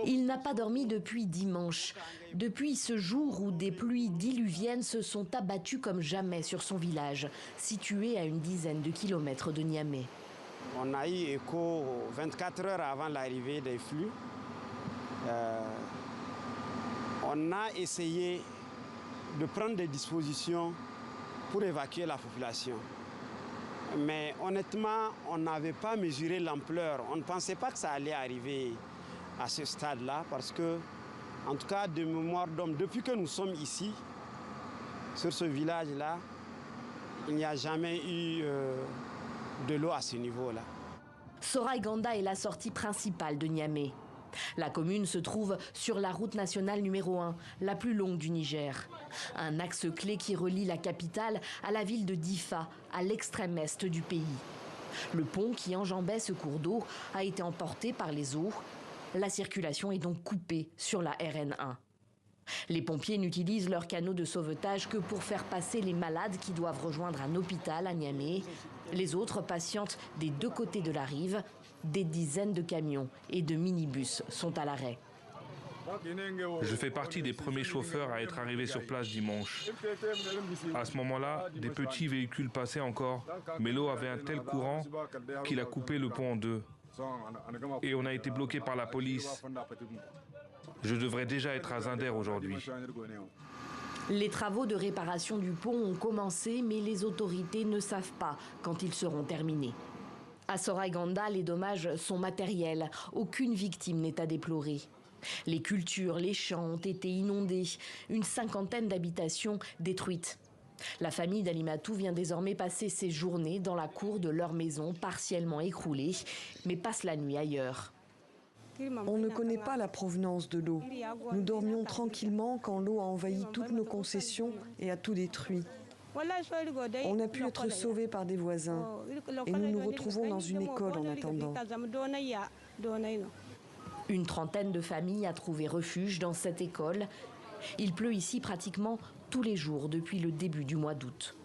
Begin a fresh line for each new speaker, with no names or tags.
Il n'a pas dormi depuis dimanche, depuis ce jour où des pluies diluviennes se sont abattues comme jamais sur son village, situé à une dizaine de kilomètres de Niamey.
On a eu écho 24 heures avant l'arrivée des flux. On a essayé de prendre des dispositions pour évacuer la population. Mais honnêtement, on n'avait pas mesuré l'ampleur. On ne pensait pas que ça allait arriver à ce stade-là parce que, en tout cas, de mémoire d'homme, depuis que nous sommes ici, sur ce village-là, il n'y a jamais eu de l'eau à ce niveau-là.
Soraï-Ganda est la sortie principale de Niamey. La commune se trouve sur la route nationale numéro 1, la plus longue du Niger. Un axe clé qui relie la capitale à la ville de Difa, à l'extrême est du pays. Le pont qui enjambait ce cours d'eau a été emporté par les eaux. La circulation est donc coupée sur la RN1. Les pompiers n'utilisent leurs canaux de sauvetage que pour faire passer les malades qui doivent rejoindre un hôpital à Niamey. Les autres patientent des deux côtés de la rive. Des dizaines de camions et de minibus sont à l'arrêt.
Je fais partie des premiers chauffeurs à être arrivés sur place dimanche. À ce moment-là, des petits véhicules passaient encore, mais l'eau avait un tel courant qu'il a coupé le pont en deux. Et on a été bloqué par la police. Je devrais déjà être à Zinder aujourd'hui.
Les travaux de réparation du pont ont commencé, mais les autorités ne savent pas quand ils seront terminés. À Soraï-Ganda, les dommages sont matériels. Aucune victime n'est à déplorer. Les cultures, les champs ont été inondés. Une cinquantaine d'habitations détruites. La famille d'Alimatou vient désormais passer ses journées dans la cour de leur maison, partiellement écroulée, mais passe la nuit ailleurs.
On ne connaît pas la provenance de l'eau. Nous dormions tranquillement quand l'eau a envahi toutes nos concessions et a tout détruit. On a pu être sauvés par des voisins et nous nous retrouvons dans une école en attendant.
Une trentaine de familles a trouvé refuge dans cette école. Il pleut ici pratiquement tous les jours depuis le début du mois d'août.